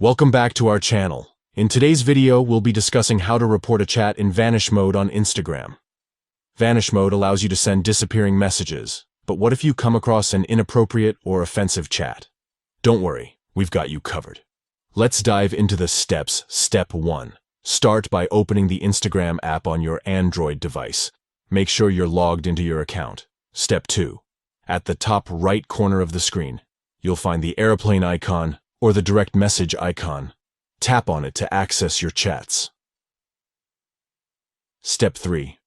Welcome back to our channel. In today's video, we'll be discussing how to report a chat in Vanish mode on Instagram. Vanish mode allows you to send disappearing messages, but what if you come across an inappropriate or offensive chat? Don't worry, we've got you covered. Let's dive into the steps. Step 1. Start by opening the Instagram app on your Android device. Make sure you're logged into your account. Step 2. At the top right corner of the screen, you'll find the aeroplane icon or the direct message icon. Tap on it to access your chats. Step 3.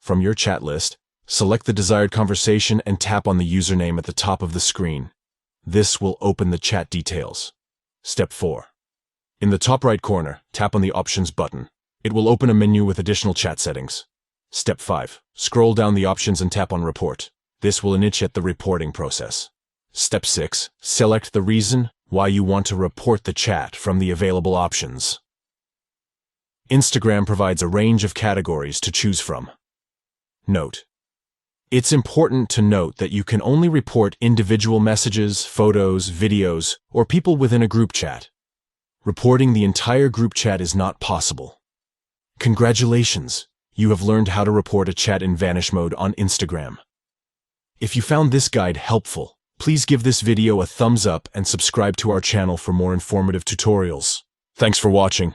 From your chat list, select the desired conversation and tap on the username at the top of the screen. This will open the chat details. Step 4. In the top right corner, tap on the Options button. It will open a menu with additional chat settings. Step 5. Scroll down the options and tap on Report. This will initiate the reporting process. Step 6. Select the reason why you want to report the chat from the available options. Instagram provides a range of categories to choose from. Note: it's important to note that you can only report individual messages, photos, videos, or people within a group chat. Reporting the entire group chat is not possible. Congratulations! You have learned how to report a chat in Vanish mode on Instagram. If you found this guide helpful, please give this video a thumbs up and subscribe to our channel for more informative tutorials. Thanks for watching.